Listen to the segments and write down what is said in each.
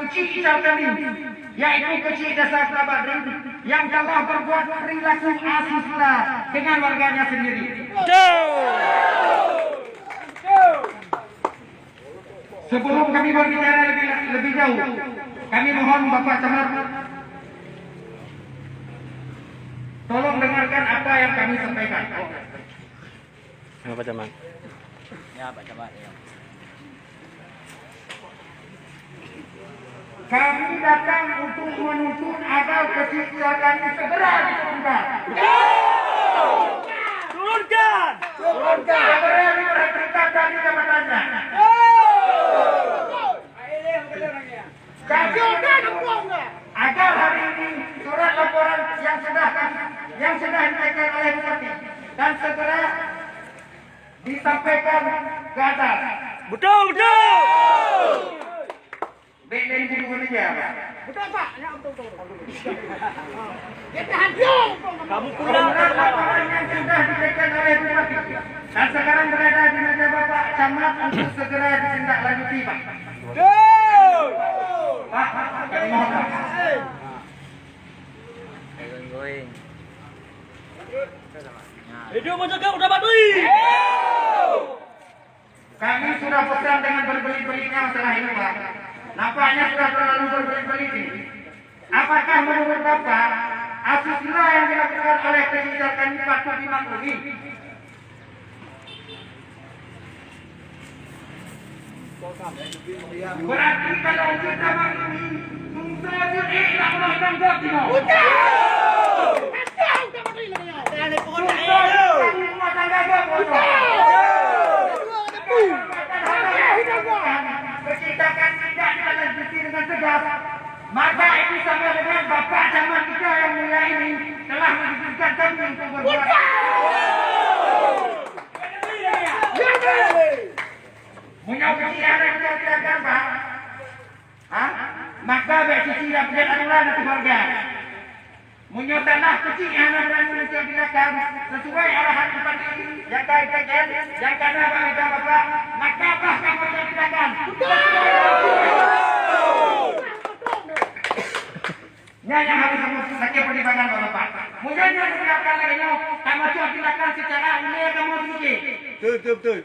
kunci hijau kami, yaitu kunci desa Badrin yang telah berbuat perilaku asusila dengan warganya sendiri. Sebelum kami berbicara lebih jauh, kami mohon Bapak Camat, tolong dengarkan apa yang kami sampaikan. Pak Camat. Ya, Pak Camat. Ya. Kami datang untuk menuntut agar kecil kami segera diturunkan. Turunkan! Segera diberhentikan dari jabatannya. Kami agar hari ini surat laporan yang sudah ditekan oleh Bupati dan segera disampaikan ke atas. Betul! Dari hubungan aja, Pak. Betul Pak, ya betul. Kita hancur. Kamu pulang. Laporan yang sudah ditekan oleh Bupati dan sekarang berada di meja Bapak Camat untuk segera ditindaklanjuti, Pak. Pak, kami mohon, Pak. Going. Hidup menjaga udah batui. Kami sudah pesan dengan berbelit-belitnya masalah ini, Pak. Nampaknya sudah terlalu berbelit-belit ini. Apakah menurut Bapak asusila yang dilakukan oleh kebijakan ini patut dimaklumi? Berarti kalau kita maklumi, selanjutnya tidak boleh tanggung jawab. Kebijakan tidak dilanjuti dengan tegas, maka itu sama dengan Bapak Camat kita yang mulia ini telah mengizinkan kami untuk berbuat. Menyokong anak kita silakan, Pak. Maka baik cici dapat anulan atau keluarga. Munyo tanah kecil anak berani untuk dilakukan sesuai arahan Bupati yang kaitan yang karena Bapak, maka apa kamu yang dilakukan? Yang harus kamu saja pertimbangan Bapak. Munyo yang dilakukan lagi kamu coba dilakukan secara ini kamu sendiri. Betul.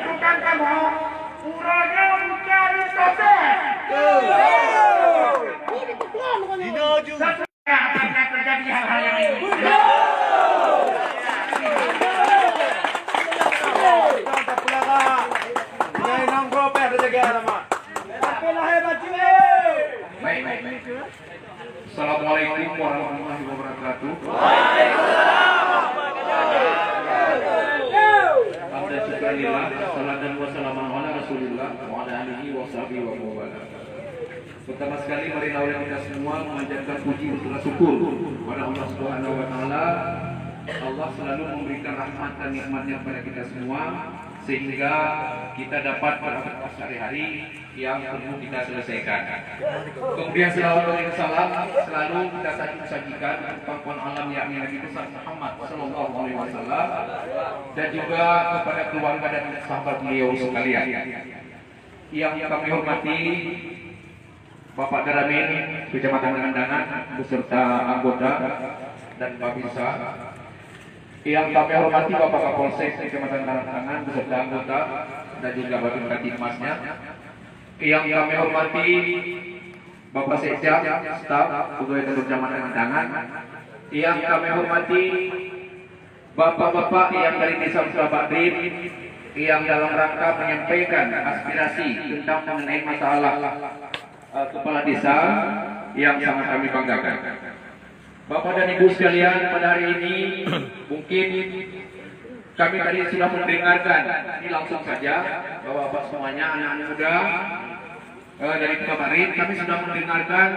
Bukan kamu, uranya mencari proses. Akan terjadi hal-hal yang ini. Baik. Assalamualaikum warahmatullahi wabarakatuh. Alhamdulillah, salatan wassalamu ala Rasulillah wa ala alihi wa sahbihi wa mawala. Pertama sekali marilah kita semua memanjatkan puji dan syukur kepada Allah Subhanahu wa taala. Allah selalu memberikan rahmat dan nikmatnya kepada kita semua sehingga kita dapat beraktivitas sehari-hari yang perlu kita selesaikan. Kemudian selalu kita sajikan pangkuan alam yakni Nabi besar Muhammad sallallahu alaihi wasallam dan juga kepada keluarga dan sahabat beliau sekalian. Yang kami hormati Bapak Daramin Kecamatan Kandangan beserta anggota dan Babinsa. Yang kami hormati Bapak Kapolsek Kecamatan Kandangan beserta anggota dan juga Babin Katimasnya. Yang kami hormati Bapak Sekja, staf pegawai kantor Kecamatan Kandangan. Yang kami hormati Bapak-bapak yang dari Desa Badrin yang dalam rangka menyampaikan aspirasi tentang mengenai masalah kepala desa yang sangat kami banggakan. Bapak dan Ibu sekalian, pada hari ini mungkin kami tadi sudah mendengarkan, ini langsung saja Bapak-bapak semuanya, anak-anak muda dari kemarin kami sudah mendengarkan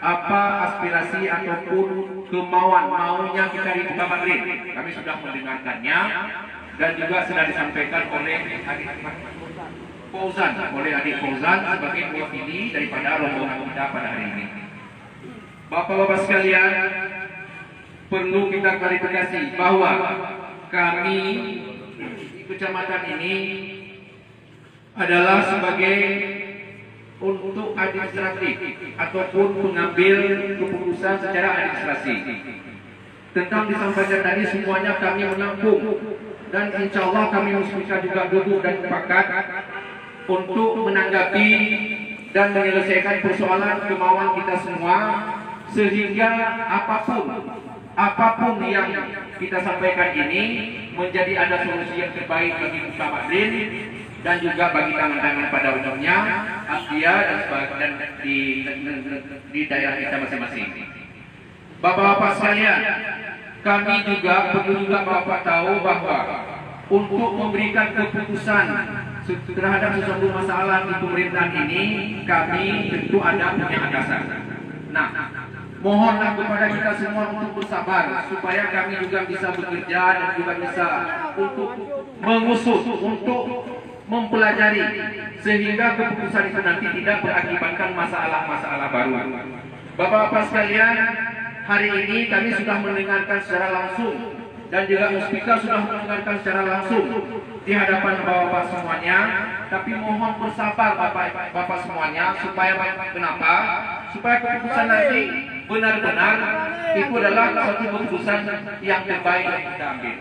apa aspirasi ataupun kemauan maunya kita di Badrin. Kami sudah mendengarkannya dan juga sudah disampaikan oleh adik Fauzan sebagai mewakili daripada rombongan kita pada hari ini. Bapak-bapak sekalian, perlu kita klarifikasi bahwa kami di kecamatan ini adalah sebagai untuk administratif ataupun pengambil keputusan secara administrasi. Tentang disampaikan tadi semuanya kami menampung dan insya Allah kami musbika juga duduk dan sepakat untuk menanggapi dan menyelesaikan persoalan kemauan kita semua, sehingga apapun yang kita sampaikan ini menjadi ada solusi yang terbaik bagi Kota Madrid dan juga bagi tangan-tangan pada umumnya, Asia dan di daerah kita masing-masing. Bapak-bapak sekalian, kami juga perlu juga Bapak tahu bahwa untuk memberikan keputusan terhadap sesuatu masalah di pemerintahan ini, kami tentu ada punya atasan. Nah, mohonlah kepada kita semua untuk bersabar supaya kami juga bisa bekerja dan juga bisa untuk mengusut, untuk mempelajari sehingga keputusan itu nanti tidak berakibatkan masalah-masalah baru. Bapak-bapak sekalian, hari ini kami sudah mendengarkan secara langsung dan juga Muspika sudah mendengarkan secara langsung di hadapan bapak-bapak semuanya, tapi mohon bersabar bapak-bapak semuanya supaya kenapa? Supaya keputusan nanti benar-benar itu adalah suatu keputusan yang terbaik yang kita ambil.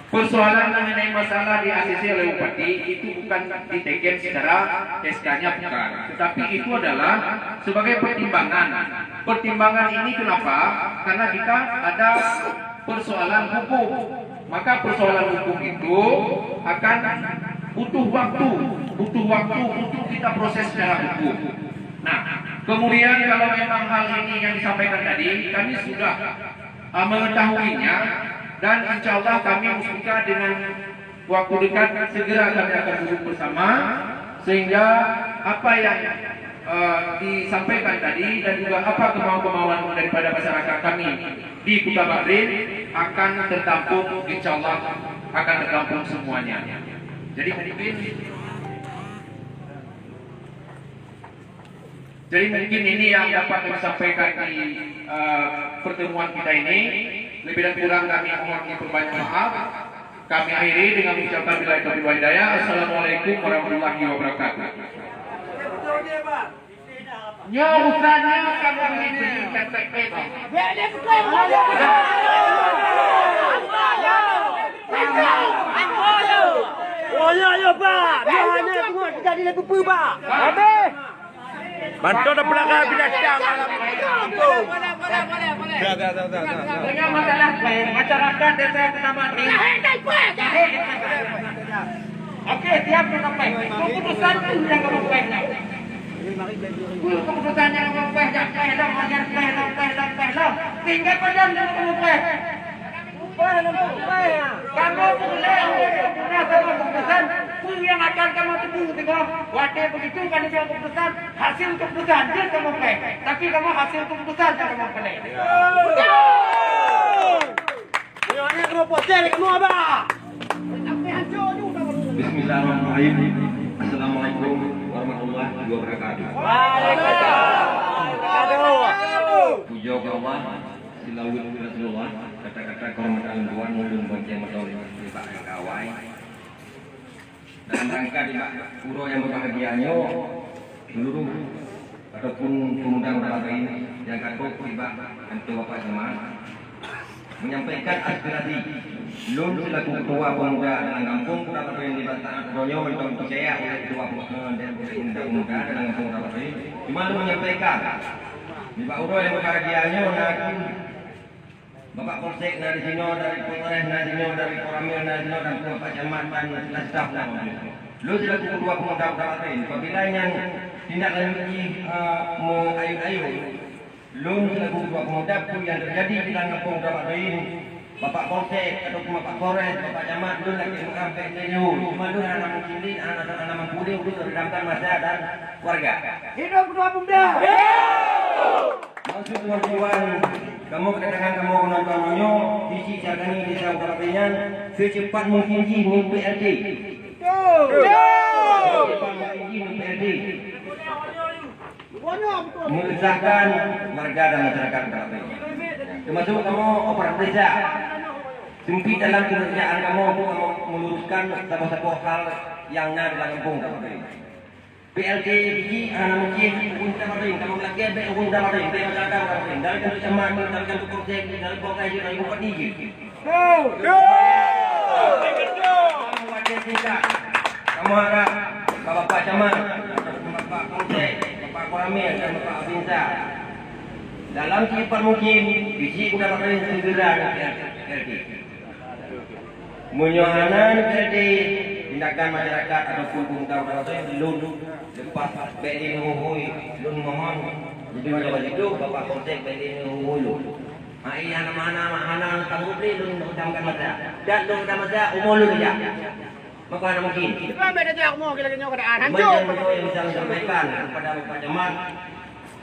Persoalan mengenai masalah di ACC oleh Bupati itu bukan diteken secara SK-nya bukan, tetapi itu adalah sebagai pertimbangan. Pertimbangan ini kenapa? Karena kita ada persoalan hukum. Maka persoalan hukum itu akan butuh waktu untuk kita proses secara hukum. Nah, kemudian kalau memang hal ini yang disampaikan tadi, kami sudah mengetahuinya dan insya Allah kami Muspika dengan waktu dekat segera kami akan duduk bersama sehingga apa yang disampaikan tadi dan juga apa kemauan daripada masyarakat kami di Kota Madrid akan tertampung, insya Allah akan tertampung semuanya. Jadi mungkin ini yang dapat kami sampaikan di pertemuan kita ini. Lebih dan kurang kami mohon berbanyak maaf. Kami akhiri dengan mengucapkan billahi taufiq wal hidayah. Assalamualaikum warahmatullahi wabarakatuh. Yo usahanya kamu ini cepet-cepet. Oh ya Pak, dia hanya semua kita di lebu Pak. Habis. Bantu dah pelakar binatang malam ini. Dengan masalah masyarakat desa Kota Madrid. Oke, siap kita peh. Keputusan itu yang kamu pehnya. Keputusan yang kamu peh, jangan peh lah. Tinggal pada yang kamu peh. Kamu boleh punya sama keputusan yang akan kamu tunggu. Waktu begitu kan dia keputusan hasil keputusan dia kamu peh. Tapi kamu hasil keputusan yang kamu pilih. Ini keropos dari kamu apa? Bismillahirrahmanirrahim. Assalamualaikum warahmatullahi wabarakatuh. Waalaikumsalam. Puja ke Allah, silawut Rasulullah, kata-kata kehormatan Tuhan mulung bagi medal di Pak Kawai. Dalam rangka di Pak Puro yang berbahagianya, seluruh ataupun pemuda-pemuda lain yang katut tiba untuk Bapak Semar menyampaikan aspirasi. Lun selaku ketua pemuda dalam kampung Kota Madrid di Bantaran Donyo mencoba percaya oleh ketua pemuda dalam kampung Kota Madrid. Cuma lu menyampaikan di Pak Uro yang berbahagianya nanti Bapak Polsek dari sini, dari Polres dari sini, dari Koramil dari sini, dan Bapak Camat dan staf lu selaku ketua pemuda Kota Madrid. Apabila yang tindak lanjuti mengayun-ayun Lun selaku ketua pemuda pun yang terjadi di dalam kampung Kota Madrid, Bapak Polsek ataupun Bapak Polres, Bapak Camat, Lun lagi sampai TNU. Cuma Lun anak mengkini, anak mengkuli untuk terdamkan masa dan warga. Hidup ketua pemuda. Maksud tuan-tuan, kamu kedatangan kamu menontonnya, visi jagani di dalam Karapian, secepat mungkin di PLD. Secepat mungkin di PLD. Mengesahkan warga dan masyarakat Karapian. termasuk kamu operat desa. Sempit dalam pekerjaan kamu untuk meluruskan satu hal yang ada dalam kampung kamu. PLT biji anak mungkin untuk kamu lagi untuk kamu masyarakat kamu dari sudut zaman dari sudut proses dari proses dari bukan ini. Kamu harap Bapak Camat, Bapak Konsep, Bapak Koramil dan Bapak Abinsa dalam cepat mungkin biji sudah pakai segera PLT. Menyohanan PLT tindakan masyarakat ataupun pengusaha yang belum lepas PLT menghubungi belum mohon jadi macam itu Bapak Konsep PLT menghubungi ai mana tanggup ni belum udamkan masa dan belum udam masa umur lu saja maka ada mungkin Ramai dah jauh mau kita kenyang keadaan hancur. macam yang bisa disampaikan kepada Bapak Camat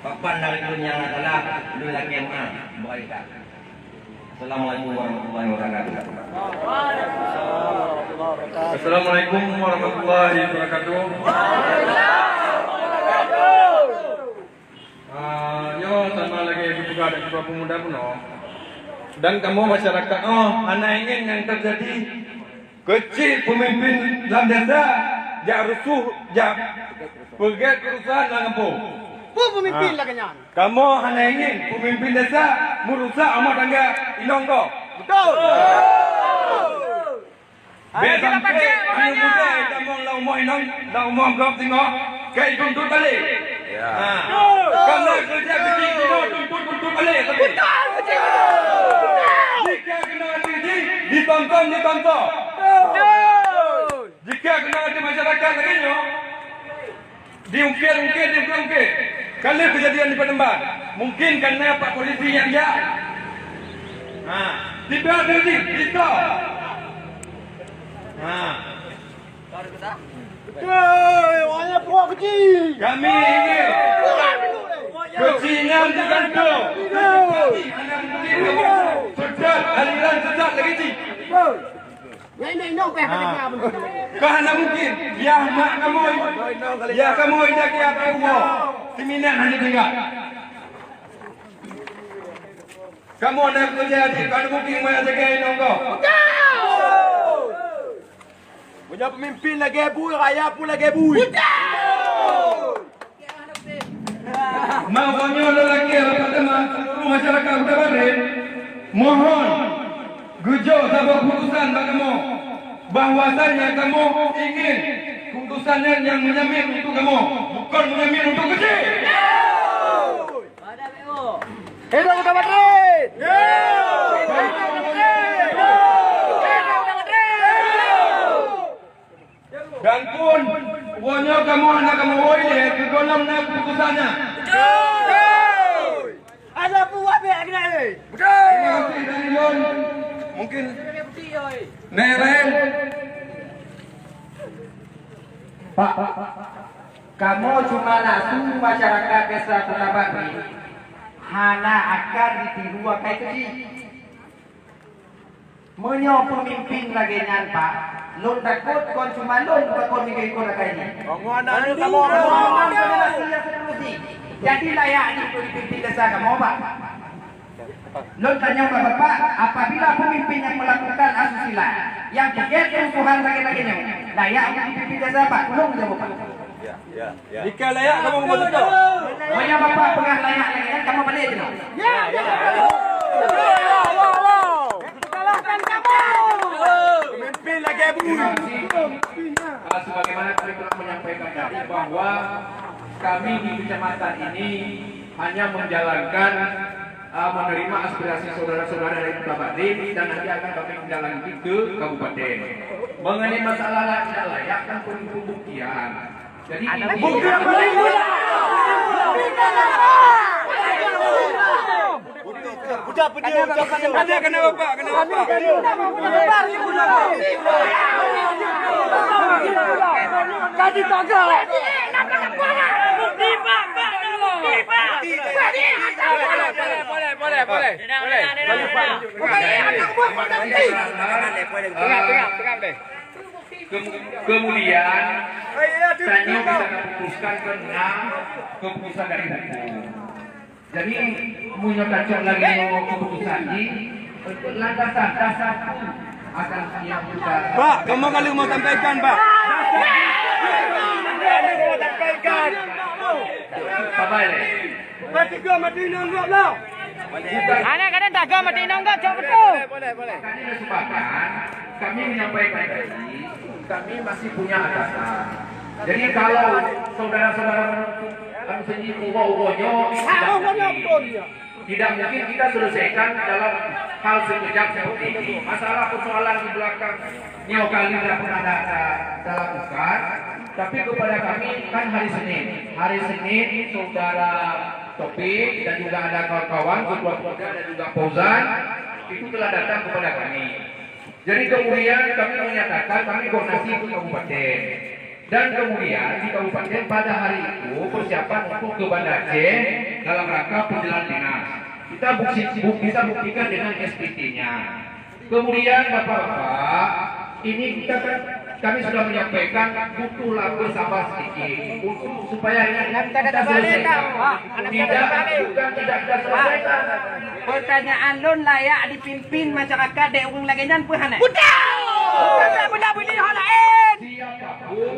Papan dari dunia yang adalah lu lagi yang berkaitan. Assalamualaikum warahmatullahi wabarakatuh. Assalamualaikum warahmatullahi wabarakatuh. Yo sama lagi juga ada ketua pemuda pun dan kamu masyarakat anak ingin yang terjadi kecil pemimpin dalam desa jak rusuh jak pergi kerusahan dalam kampung. Pemimpin lah kenyang. Kamu hanya ingin pemimpin desa merusak rumah tangga indong kau. Betul. Biar sampai anak muda kamu lau mau indong lau mau kau tengok kayak tuntut balik. Ya. Kamu kerja kecil tuntut balik. Jika kena tinggi ditonton. Jika kena di masyarakat lagi diungkir. Kalau kejadian di Pademban, mungkin karena Pak Polisi yang dia. Tidak ada kita. Betul. Wanya puak kecil. Kami ingin kecingan digantung. Sejak aliran sesat lagi. Ya ini indong peh kenyang. Karena mungkin ya mak kamu, ya kamu ida kia tahu. Seminar hanya tinggal. Kamu nak kerja di kalau mungkin mana jaga indong kau. Punya pemimpin lagi bui, rakyat pun lagi bui. Makanya lelaki pada seluruh masyarakat Kota Barin mohon gujo sabab putusan kamu bahwasanya kamu ingin putusannya yang menyamin untuk kamu bukan menyamin untuk kecil. Hidup Kota Barin. Dan pun wonyo kamu anak kamu woi ke dalam nak putusannya. Ada buat peh kena ni. Terima kasih dari Lon. Mungkin Neren. Pak, kamu cuma nasu masyarakat desa Kota Barin hana akan ditiru kayak kecil. Menyo pemimpin lagi nyan Pak. Lon takut kon cuma lon kon mikir kon kayak ini. Jadi layak ni untuk dipimpin desa kamu Pak. Lon tanya Bapak, apabila pemimpin yang melakukan asusila yang terkait kerusuhan lagi-laginya layak untuk dipimpin desa Pak, tolong jawab Pak. Jika layak kamu ngomong betul. Banyak Bapak pernah layak lagi kan kamu balik je no. Kalahkan kamu. Pemimpin lagi bui. Sebagaimana kami telah menyampaikan tadi bahwa kami di kecamatan ini hanya menjalankan menerima aspirasi saudara-saudara dari Kota Barin dan nanti akan kami menjalankan ke kabupaten. Mengenai masalah tidak layak kan perlu pembuktian. Jadi ini Bukti apa lagi? Ucap dia. Ada kena bapak, kena bapak. Kasih tagal. Boleh. Kemudian saya bisa memutuskan karena keputusan dari hukum. Jadi punya kacau lagi keputusan ini landasan dasar akan siap juga. Pak, kamu kali mau sampaikan, Pak. Mau sampaikan. Apa ini? Mati gua mati nonggok lah. Ana kadang tak kau mati nonggok cok betul. Kami kesempatan, kami menyampaikan tadi, kami masih punya atasan. Jadi kalau saudara-saudara kami sendiri ugo-ugonya tidak mungkin kita selesaikan dalam hal sekejap seperti ini. Masalah persoalan di belakang nyawa kali tidak pernah ada lakukan. Tapi kepada kami kan hari Senin. Hari Senin saudara Topik dan juga ada kawan-kawan, ketua keluarga dan juga Fauzan itu telah datang kepada kami. Jadi kemudian kami menyatakan kami koordinasi ke kabupaten. Dan kemudian di kabupaten pada hari itu persiapan untuk ke Banda Aceh dalam rangka perjalanan dinas. Kita buktikan dengan SPT-nya. Kemudian bapak-bapak, ini kita kan kami sudah menyampaikan butuhlah bersabar sedikit supaya ini kita selesaikan. Bukan tidak kita selesaikan. Pertanyaan lon layak dipimpin masyarakat dek urang lagi nan pun hana. Benda boleh hana Siapapun,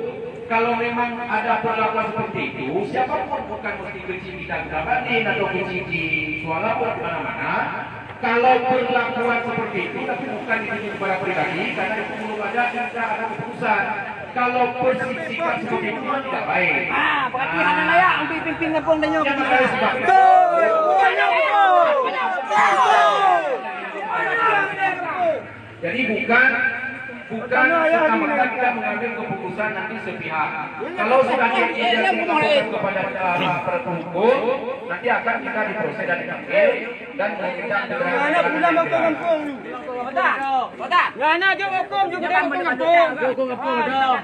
kalau memang ada perlakuan seperti itu, siapapun bukan mesti kecil kita Bandin atau kecil di Suala pun mana-mana. Kalau perlakuan seperti itu, tapi bukan dituju kepada pribadi, karena itu belum ada keputusan. Kalau bersikap seperti itu tidak baik. berarti hana layak untuk pimpin ngepong danyo. Yang ada sebab. Jadi bukan serta-merta kita mengambil keputusan nanti sepihak. Kalau sudah dilaporkan kepada para hukum, nanti akan kita diproses dan dipanggil dan meminta keterangan. Ngana jo hukum juga dia hukum ngepong. Hukum ngepong dah.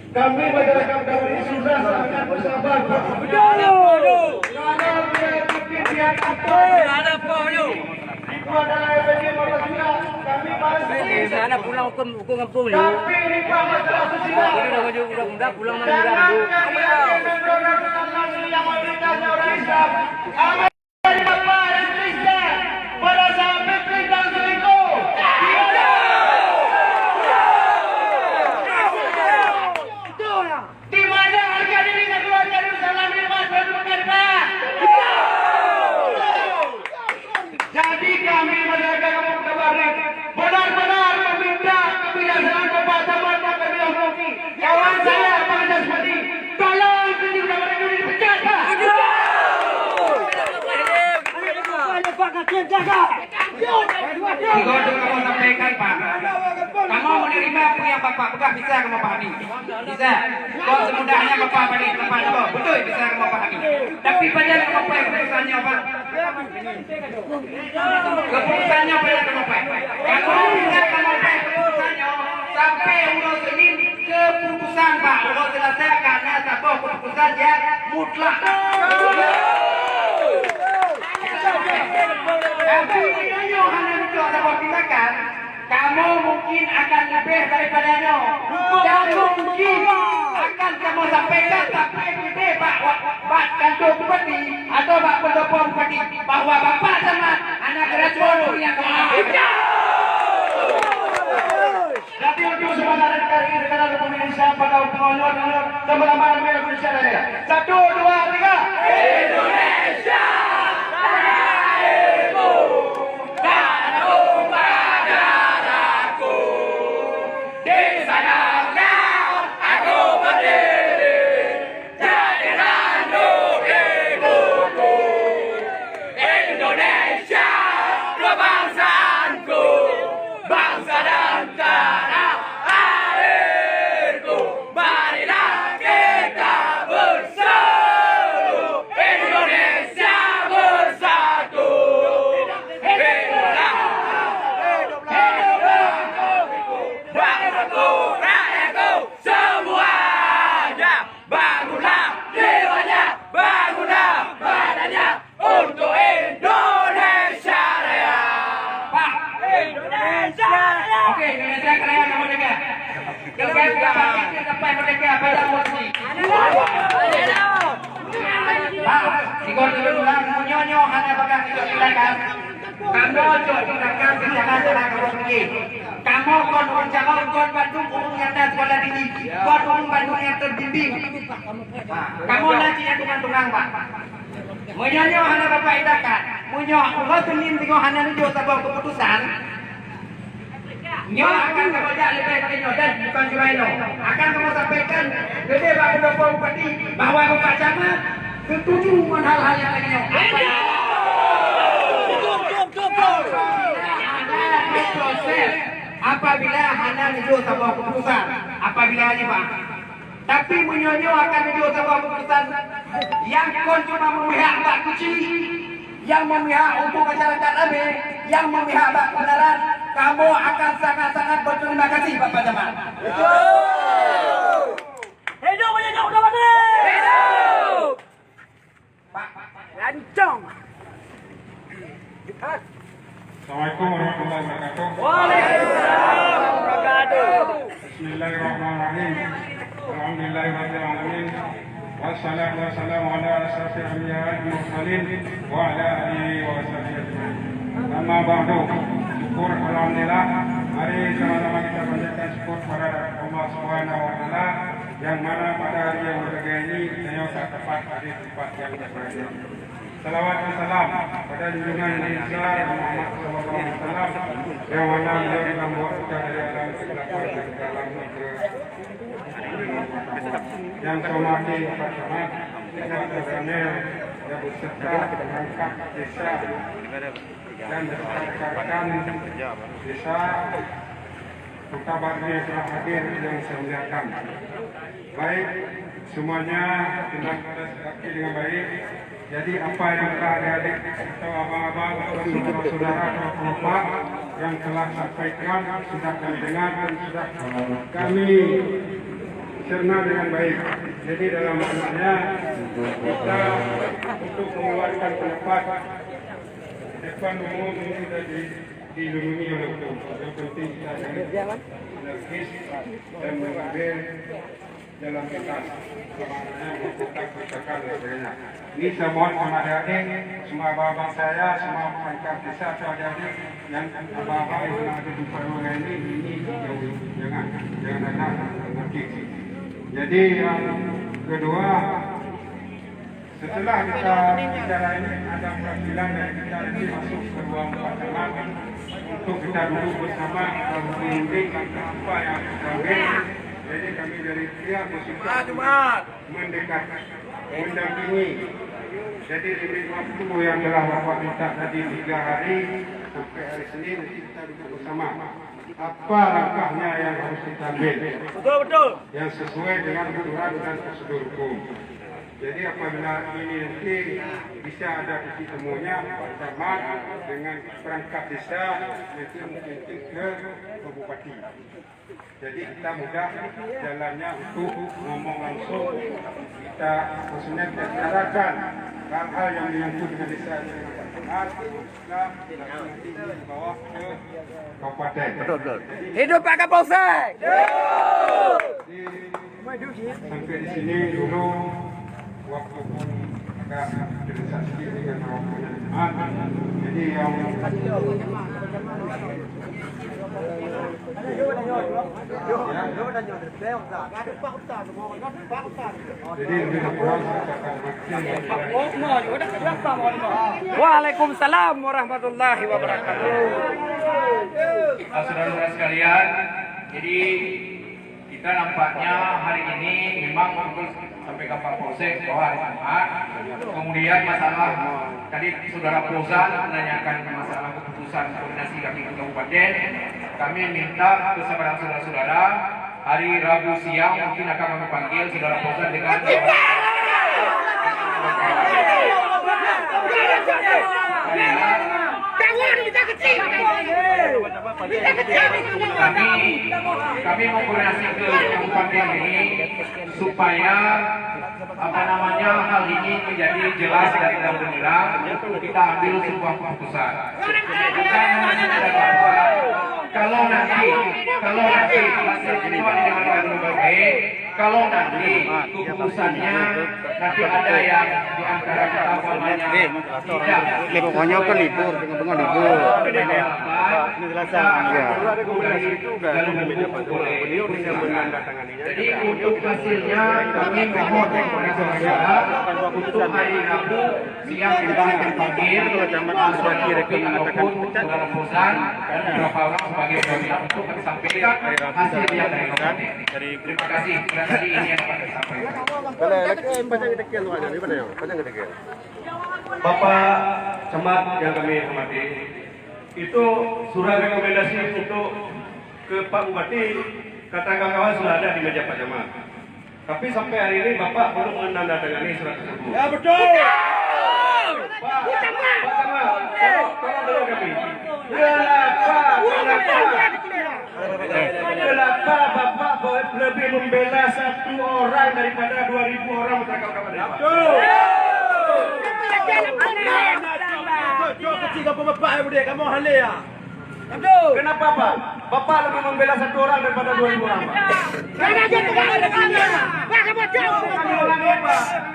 Kami masyarakat kami sudah sangat bersabar. Sana pulang hukum ngepong ni. Tapi ini masalah sosial. Udah pulang Jangan yang mayoritasnya orang Islam. Amin. Bapak dan Kristen pada saat Fitri dan selingkuh. Di mana harga dirinya keluarga Yerusalem lima Pak? Jadi kami masyarakat Kampung Kabarik benar-benar meminta kebijaksanaan Bapak Samad dan Kabilah Rofi. Kawan saya Pak Jasmati, tolong Kampung Kabarik ini dipecat Pak. Tiga itu kamu sampaikan Pak. Kamu menerima apa yang Bapak pegang bisa kamu pahami. Bisa. Kalau semudahnya Bapak balik tempat itu betul bisa kamu pahami. Tapi pada kamu apa keputusannya Pak? Keputusannya pada kamu apa? Kalau tidak kamu apa keputusannya sampai urus ini keputusan Pak. Urus selesai karena satu keputusan yang mutlak. Tapi ini hanya itu ada pertimbangan. Kamu mungkin akan lebih daripadanya. Dan mungkin akan kamu sampaikan sampai gede Pak Kantor Bupati atau Pak Pendopo Bupati bahwa Bapak sama anak gradual yang kemana. Jadi untuk sementara negara Republik Indonesia pada pengawal sama-sama Indonesia. 1, 2, 3. Indonesia. Indonesia, kebangsaanku, bangsa dan tanah airku. Marilah kita bersatu. Dengan kita sampai mereka pada musik. Ikut ulang munyonyo hanya bagang ikut silakan. Kamu ikut silakan silakan kamu pergi. Kamu kon calon kon Bandung umum yang ada sekolah tinggi. Kon umum Bandung yang terbimbing. Kamu nanti yang tunang Pak. Munyonyo hanya bapak idakan. Munyo Allah tunin tengok hanya nuju sebuah keputusan. Nyo akan kamu jak lebih dari nyo dan bukan cuma nyo. Akan kamu sampaikan gede Pak Bapak Bupati bahwa Bapak Camat setuju dengan hal-hal yang lagi nyo. Proses apabila hanya nuju sebuah keputusan. Apabila ini Pak. Tapi munyonyo akan nuju sebuah keputusan yang kon cuma memihak Pak Kuci, yang memihak untuk masyarakat Abe, yang memihak Pak Kebenaran. Kamu akan sangat-sangat berterima kasih Bapak Camat. Hidup munyonyo Udawati. Hidup. Pak, Lancong. Assalamualaikum warahmatullahi wabarakatuh. Waalaikumsalam warahmatullahi wabarakatuh. Bismillahirrahmanirrahim. Alhamdulillahirabbil alamin. Wassalatu wassalamu ala asyrafil anbiya'i wal mursalin wa ala alihi wa sahbihi ajma'in. Amma ba'du. Syukur alhamdulillah. Mari sama-sama kita panjatkan syukur kepada Allah Subhanahu wa taala yang mana pada hari yang berbahagia ini saya tepat di tempat yang berbahagia. Salawat dan salam pada junjungan Nabi Muhammad SAW yang mana beliau telah membawa kita dari alam kegelapan dan dalam ke yang saya hormati Bapak Camat, Bapak Daniel yang beserta perangkat desa dan rekan-rekan desa kabarnya telah hadir yang saya muliakan. Baik, semuanya tindak bersakti dengan baik. Jadi apa yang telah adik-adik atau abang-abang atau saudara-saudara atau bapak yang telah sampaikan sudah kami dengar dan sudah kami cerna dengan baik. Jadi dalam maknanya kita untuk mengeluarkan pendapat depan umum ini sudah dilindungi oleh hukum. Yang penting kita jangan energis dan mengambil dalam kita maknanya membuka kebijakan dan sebagainya. Ini saya mohon sama adik-adik, semua abang-abang saya, semua perangkat desa atau adik-adik yang abang-abang yang ada di Parwara ini jangan ada energis. Jadi yang kedua, setelah kita bicara ini ada perwakilan dari kita nanti masuk ke ruang Pak Camat untuk kita duduk bersama dan membimbing apa yang kita ambil. Jadi kami dari pihak musibah mendekat, mendampingi. Jadi diberi waktu yang telah Bapak minta tadi 3 hari sampai hari Senin nanti kita duduk bersama. Apa langkahnya yang harus kita ambil? Betul. Yang sesuai dengan aturan dan prosedur hukum. Jadi apabila ini nanti bisa ada titik temunya Pak Camat dengan perangkat desa nanti mungkin ke Bupati. Jadi kita mudah jalannya untuk ngomong langsung. Kita maksudnya kita bicarakan hal-hal yang menyangkut dengan desa dengan Pak Camat. Nanti dibawa ke kabupaten. Betul. Hidup Pak Kapolsek. Sampai di sini dulu waktu pun agak terdesak sedikit dengan waktunya. Jadi yang Waalaikumsalam warahmatullahi wabarakatuh. Saudara-saudara sekalian, jadi kita nampaknya hari ini memang sampai ke Pak Polsek bahwa hari Jumat. Kemudian masalah tadi saudara Pozan menanyakan masalah keputusan koordinasi kami ke kabupaten. Kami minta kesabaran saudara-saudara hari Rabu siang mungkin akan kami panggil saudara Pozan dengan kami mau koordinasi ke kabupaten ini supaya hal ini menjadi jelas dan tidak benderang. Kita ambil sebuah keputusan. Bukan hanya bahwa kalau nanti hasil kedua didengarkan berbagai, kalau nanti keputusannya nanti ada yang di antara kita umpamanya tidak. Pokoknya kan libur, tengah-tengah libur. Jadi untuk hasilnya kami mohon kepada saudara untuk hari Rabu siang kita akan panggil ataupun saudara Bosan dan beberapa orang sebagai pemimpin untuk disampaikan hasil yang dari kabupaten. Terima kasih. Tadi ini yang dapat disampaikan. Bapak Camat yang kami hormati, itu surat rekomendasi untuk ke Pak Bupati, kata kawan sudah ada di meja Pak Camat. Tapi sampai hari ini Bapak belum menandatangani surat tersebut. Ya betul. Pak Camat, tolong dulu kami. Kenapa Bapak lebih membela satu orang daripada 2.000 orang masyarakat kabupaten? Betul. Kenapa Pak? Bapak lebih membela satu orang daripada 2.000 orang Pak?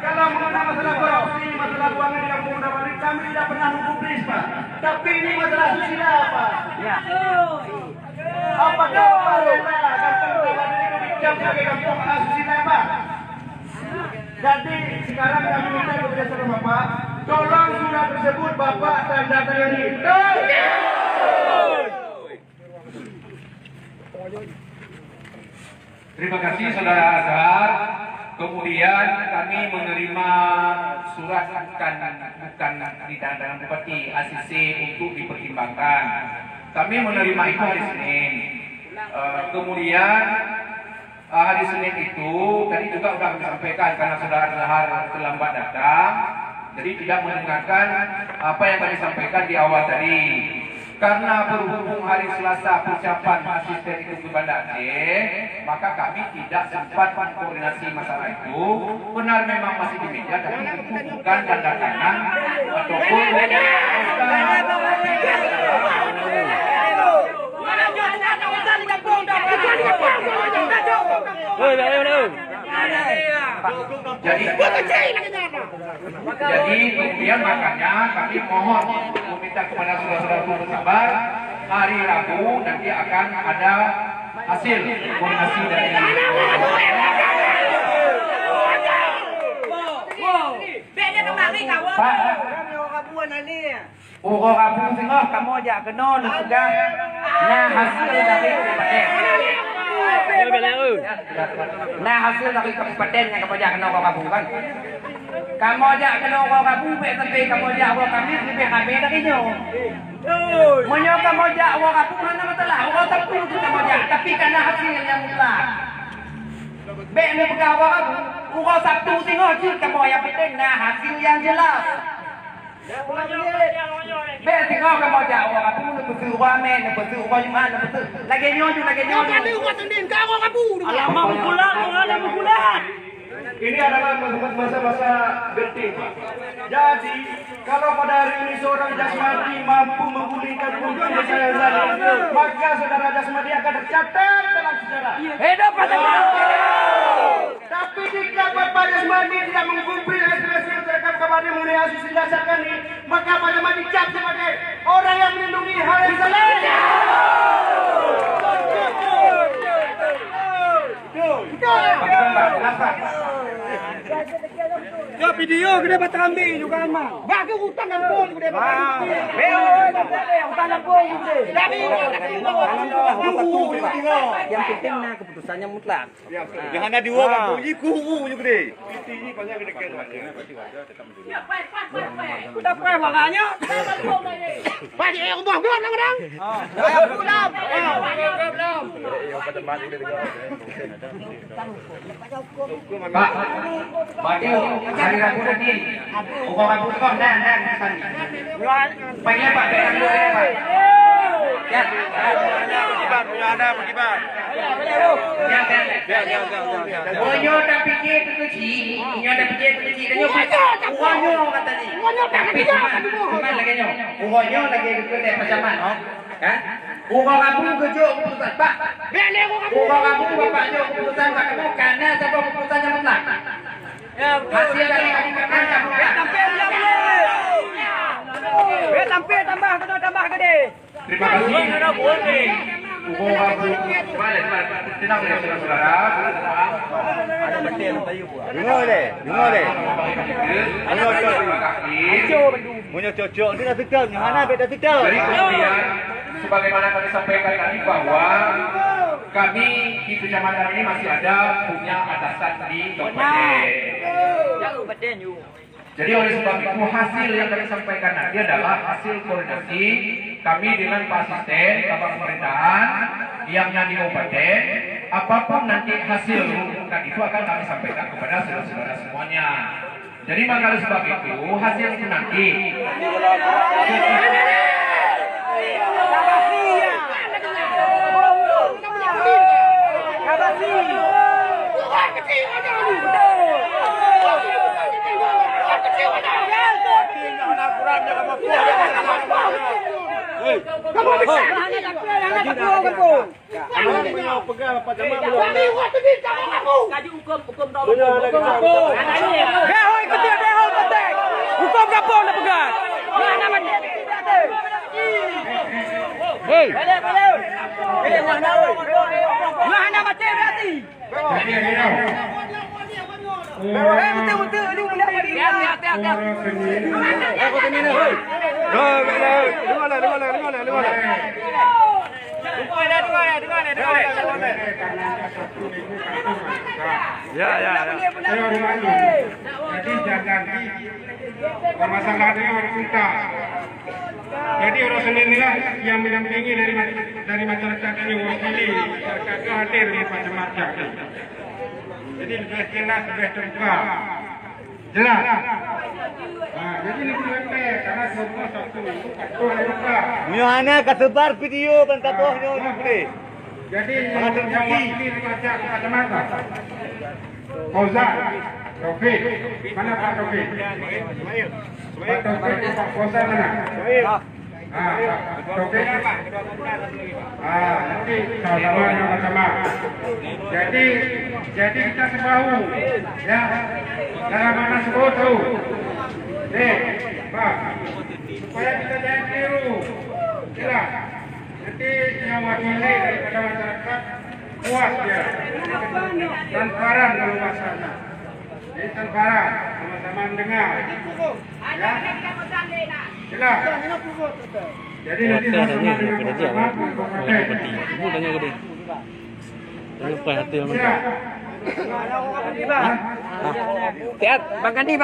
Kalau mengenai masalah korupsi, masalah uang yang mengundang balik, kami tidak pernah mengpublis Pak. Tapi ini masalah susila Pak. Apakah Pak rela kampung Taman itu dicap sebagai kampung asusila Pak? Jadi sekarang kami minta kepada saudara Bapak, tolong surat tersebut Bapak tanda tangani. Terima kasih Saudara Azhar. Kemudian kami menerima surat bukan ditandatangani Bupati ACC untuk dipertimbangkan. Kami menerima itu hari Senin. Kemudian hari Senin itu tadi juga sudah disampaikan karena Saudara Azhar terlambat datang, jadi tidak mendengarkan apa yang kami sampaikan di awal tadi. Karena berhubung hari Selasa persiapan asisten itu ke Banda Aceh, maka kami tidak sempat koordinasi masalah itu. Benar memang masih di meja, tapi bukan tanda tangan ataupun jadi kemudian makanya kami mohon meminta kepada saudara-saudara bersabar, hari Rabu nanti akan ada hasil koordinasi dari Ugo kabu singoh kamu aja kenon sudah. Nah hasil dari kabupaten. Nah hasil dari kabupaten yang kamu aja kenon kabu kan. Kamu aja kenon kabu tapi kamu aja awak kami lebih kami dari nyo. Menyo kamu aja awak kabu mana masalah. Awak tahu itu kamu aja tapi karena hasil yang mutlak. Be ni pegawai kamu. Ugo Sabtu singoh kamu aja penting. Nah hasil yang jelas. Be singoh kamu aja awak kabu betul wamen betul koiman betul. Lagi nyoju. Alamak pukulan. Ini adalah masa-masa genting Pak. Jadi kalau pada hari ini seorang Jasmadi mampu menggulingkan punggung desa yang lain, maka saudara Jasmadi akan tercatat dalam sejarah. Hidup pada Tapi jika Bapak Jasmadi tidak menggubri aspirasi masyarakat kabupaten mengenai asusila ini, maka Pak Jasmadi dicap sebagai orang yang melindungi hal yang salah. Ya video gede batambi juga mah. Bagus utang kampung gede batambi. utang kampung gede. Yang penting nah keputusannya mutlak. Jangan ada dua kampung ini kuhu gede. Ini banyak gede. Udah pernah makanya. Pak yang mau belum kadang. Belum. Pak, berarti hari Rabu nanti ukur Rabu kok dan pesan. Baiknya Pak, dengan dulu ya Pak. Ya. Ada pergibar. Bonyo dah fikir tu kecil, bonyo dah fikir tu kecil. Bonyo kata ni. Tapi cuma lagi nyo. Bonyo lagi ikut pasaman, kan? Urang kamu kejuk keputusan Pak. Urang kamu Bapak juk keputusan Pak kamu karena sebab keputusannya mutlak. Hasil dari kami kamu tambah gede. Terima kasih. Tenang ya saudara-saudara. Dengar deh. Punya cocok ni dah sedap. Mana beda sedap. Jadi kemudian sebagaimana kami sampaikan tadi bahwa kami di kecamatan ini masih ada punya atasan di kabupaten. Jadi oleh sebab itu hasil yang kami sampaikan nanti adalah hasil koordinasi kami dengan Pak Asisten Bapak Pemerintahan yang di kabupaten. Apapun nanti hasil rujukan itu akan kami sampaikan kepada saudara-saudara semuanya. Jadi maka oleh sebab itu hasil itu nanti Hukum kapal nak pegang. Mana macam Hei. Mana macam berarti? Betul ni boleh hati-hati. Aku ni ni. Dengar. Ya. Saya orang malu. Jadi jangan permasalahan ini orang minta. Jadi orang sendirilah yang mendampingi dari masyarakat ini wakili masyarakat itu hadir di macam-macam. Jadi lebih jelas, lebih terbuka. Jelas. Jadi lebih lembek karena semua satu terbuka. Mana kesebar video pentatohnya ni boleh. Jadi yang wakili macam-macam. Fauzan, Taufik, mana Pak Taufik? Pak Taufik, Pak Fauzan mana? Pak Taufik. Nanti sama-sama sama-sama. Jadi kita sebahu, ya. Dalam mana sebut tu? Pak, supaya kita jangan keliru. Jelas. Nanti yang wakili daripada masyarakat puas dia. Transparan kalau bahasanya. Jadi transparan, sama-sama mendengar. Ya. Jelas. Jadi nanti sama-sama dengan Sehat, Bang Gani,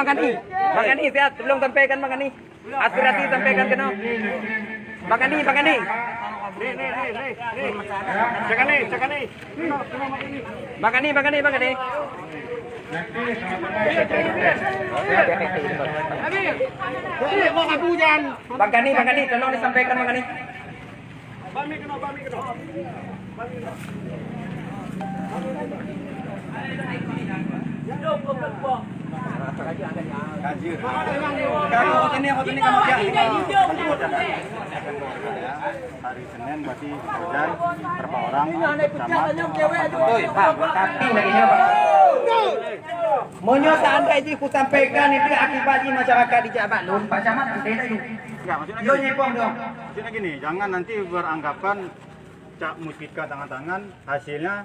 sehat. Belum sampaikan Bang Gani. Aspirasi sampaikan kena. Bang Gani. Bang Gani. Bang Gani, tolong disampaikan Bang Gani. Hari Senin masih kerja berapa orang? tapi lagi Pak. Monyo seandainya ku sampaikan itu akibatnya masyarakat di Jabat Lun, Pak Camat nanti dah yuk. Ya, maksudnya Yo nyepong dong. Maksudnya gini, jangan nanti beranggapan Cak Muspika tangan-tangan hasilnya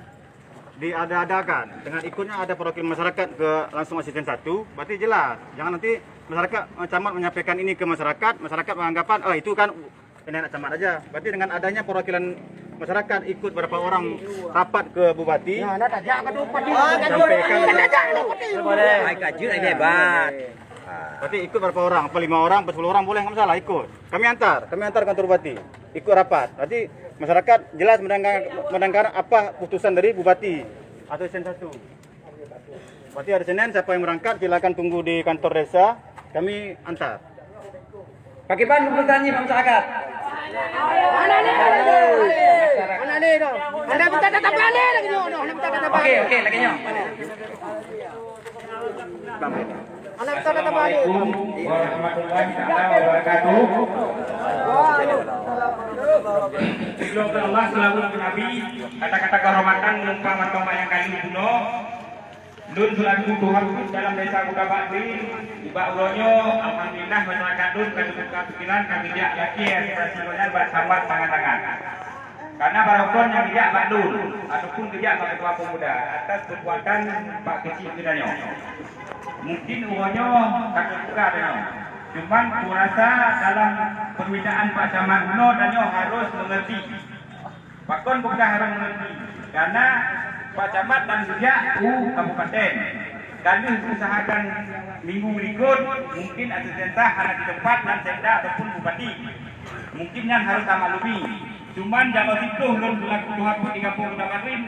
diada-adakan dengan ikutnya ada perwakilan masyarakat ke langsung asisten 1, berarti jelas. Jangan nanti masyarakat camat menyampaikan ini ke masyarakat beranggapan itu kan enak camat aja. Berarti dengan adanya perwakilan masyarakat ikut berapa orang rapat ke bupati. Sampaikan hebat. berarti ikut berapa orang? Apa 5 orang, apa 10 orang boleh, nggak masalah ikut. Kami antar kantor bupati. Ikut rapat. Berarti masyarakat jelas mendengar apa putusan dari bupati atau Sen 1. Berarti hari Senin siapa yang berangkat silakan tunggu di kantor desa, kami antar. Pakai ban keputusannya masyarakat. Anda minta tetap balik lagi nyo. Anda minta tetap balik. Oke, lagi nyo. Anda minta tetap balik. Assalamualaikum warahmatullahi wabarakatuh. Doa Allah selalu Nabi kata-kata kehormatan menumpang matoma yang kali buno Dun selaku Tuhan dalam desa Kuda Bakti Iba Uronyo alhamdulillah masyarakat Dun kami buka pikiran kami tidak lagi ekspresinya bersambat tangan-tangan karena barokon yang tidak Pak Dun ataupun tidak Pak Ketua Pemuda atas perbuatan Pak Kecil Kidanyo mungkin Uronyo kami buka dengan cuman kurasa dalam permintaan Pak Camat Uno Danyo harus mengerti Pak Kon bukan harus mengerti karena Pak Camat dan juga Kabupaten kami usahakan minggu berikut mungkin asisten hanya di tempat dan sekda ataupun bupati mungkin yang harus sama lebih cuman jangan itu belum berlaku Tuhan di kampung Kudapatin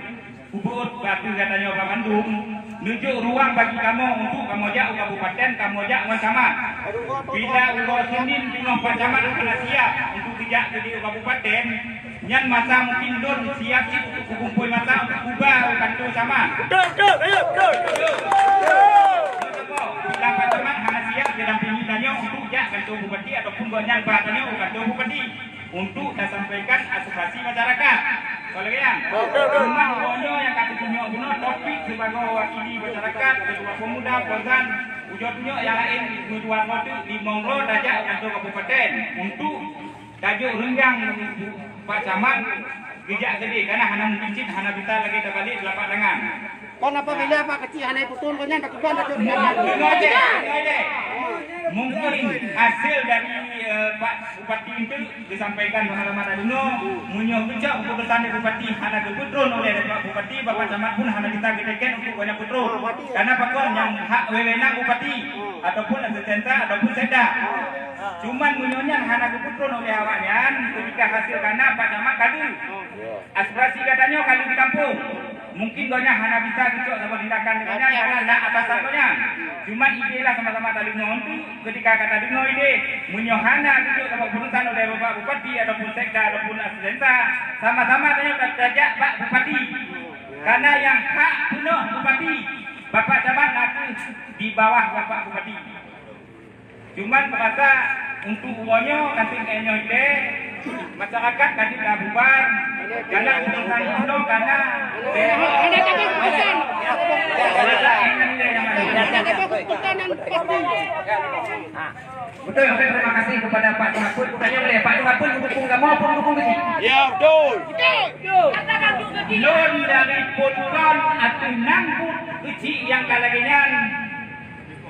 Ubud batu katanya Pak Bandung nunjuk ruang bagi kamu untuk kamu jak Kabupaten kamu jak Camat bila urus Senin bingung Pak Camat kena siap untuk dijak jadi Kabupaten yang masa mungkin don siap sih untuk kumpul masa untuk ubah kantu sama betul bila Pak Camat hanya siap didampingi danyo untuk jak kantu bupati ataupun gonyang baratanyo kantu bupati untuk disampaikan aspirasi masyarakat kalau yang rumah Bonyo yang kata tunjuk guna topik sebagai wakili masyarakat ketua pemuda Kozan ujungnya yang lain dua waktu di Mongro dajak kantor kabupaten untuk tajuk renggang Pak Camat gejak gede karena hanya mungkin cip hanya kita lagi terbalik telapak tangan Kon apabila Pak Kecil hanya putun konnya tak kuban tak mungkin hasil dari Pak Bupati itu disampaikan pengalaman Aduno munyo bijak untuk bersanding Bupati hana keputron oleh Pak Bupati Bapak Camat pun hana kita gede untuk banyak putron karena Pak Kon yang hak wewenang Bupati ataupun asisten ataupun sekda cuman munyonya hana keputron oleh awaknya ketika hasil karena Pak Camat kadu aspirasi katanya kadu di kampung mungkin gonya hana bisa kecok sama tindakan dengannya karena nak atas satunya cuma ide lah sama-sama tadi itu ketika kata dino ide munyohana kecok sama keputusan oleh Bapak Bupati ataupun sekda ataupun asisten sama-sama tanya tajak Pak Bupati karena yang hak penuh Bupati Bapak Camat nanti di bawah Bapak Bupati cuman merasa untuk uangnya kasih enyo ide masyarakat kasih bubar karena urusan itu karena betul terima kasih kepada Pak Tuhapun tanya boleh Pak Tuhapun dukung kamu apa dukung ke sini ya betul lon dari putusan atau nangkut kecil yang kalaginyan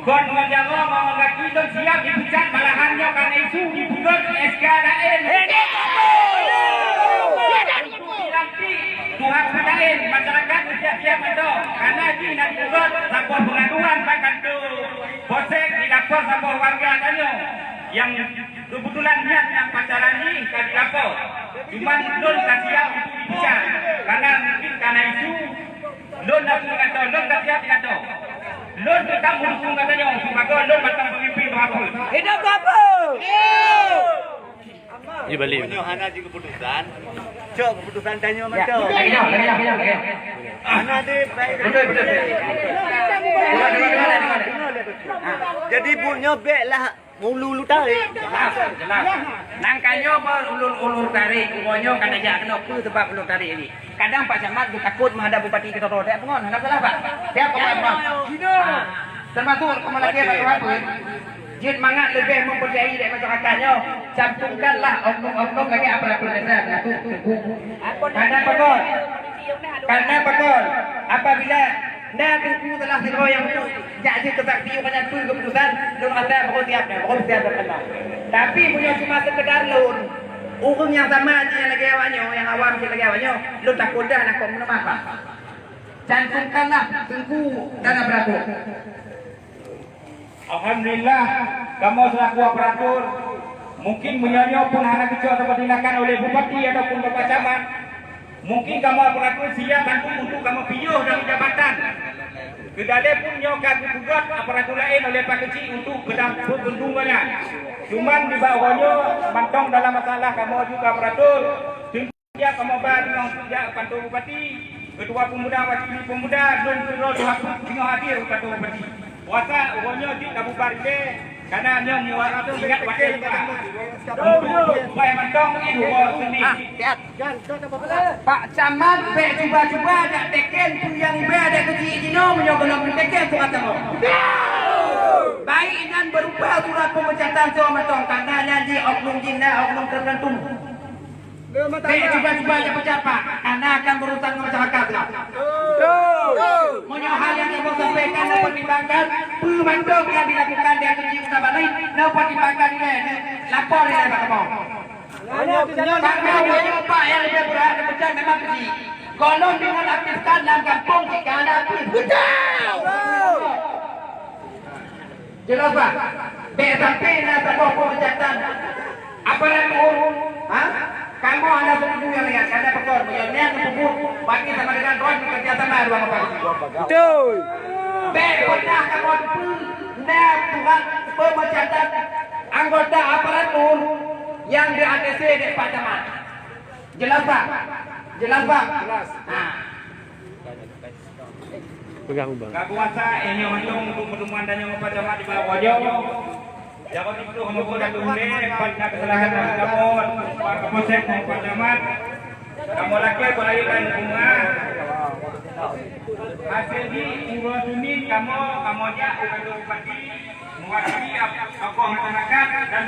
kon menjaga mengangkat itu siap dipecat malahannya karena isu dibuat SKDN Tuhan pedain masyarakat siap-siap itu karena di nak buat sebuah pengaduan Pak Kantu Bosek dilapor sebuah warga tanya yang kebetulan yang pacaran ini kan dilapor cuma don tak siap untuk dipecat karena mungkin karena isu don nak kata don tak siap kata don tetap mendukung katanya sebagai don batang pemimpin Tuhan hidup apa Di balik. Hana di keputusan. Cok keputusan tanya ya macam. Hana di betul jadi bu nyobek lah ulu-ulu tarik jelas nangkanyo ulur tarik umonyo kan aja kena apa sebab ulur tarik ini kadang Pak Camat takut menghadap Bupati kita roda pengon hendak salah Pak siap Pak termasuk kemalaki Pak Tuhapun jin mangat lebih mempercayai dari masyarakatnya cantumkanlah oknum-oknum lagi aparatur desa karena pakon apabila nah tunggu telah yang jadi tetap piu banyak pun keputusan don ada pokok siap berkenal tapi punya cuma sekedar lun urung yang sama aja yang lagi awaknya yang awam lagi awaknya lu takut dah nak kau mana apa cantumkanlah tunggu dana beratur Alhamdulillah kamu selaku operator mungkin menyanyi pun hanya kecil atau tindakan oleh Bupati ataupun Bapak Camat mungkin kamu operator siap bantu untuk kamu piyuh dari jabatan kedale pun nyoka gugat aparatur lain oleh Pak Kecil untuk berdampur gendungannya cuman di bawahnya mantong dalam masalah kamu juga operator siap kamu bagi sejak kantor Bupati ketua pemuda wakil pemuda dan Tuhapun tinggal hadir kantor Bupati puasa uangnya di kabupaten Karena dia muat ingat wakil Pak. Supaya mendong ibu sini. Pak Camat be cuba-cuba ada teken tu yang be ada kecil jino menyogolong teken tu katamu. Baik inan berupa surat pemecatan sama tong karena nanti oknum jinna oknum tertentu. Be cuba-cuba ada pecah Pak karena akan berurusan dengan masyarakat. Monyo hal yang ibu sampaikan dan pertimbangkan pemandong yang dilakukan di kecil utama lain dan pertimbangkan ini lapor ini Pak Kamu. Karena Pak yang lebih berat pecah memang kecil. Golong dengan aktifkan dalam kampung jika ada betul. Jelas Pak. BSP nak sebuah pemecatan. Apa yang kamu ada setuju yang lihat ada pekor punya tersebut bagi sama dengan Ron kerjasama dua kapal. Betul. Pernah kamu Tuhan pemecatan anggota aparatur yang di ATC di Pak Camat. Jelas Pak? Jelas Pak? Jelas. Pegang bang. Kakuasa ini untuk pertemuan dan yang Pak Camat di bawah wajah. Jangan itu maupun yang tunai pada kesalahan kamu, Pak Kapolsek maupun Pak Camat, kamu lagi berlainan bunga. Hasil di urut ini kamu aja udah bupati mewakili aku masyarakat dan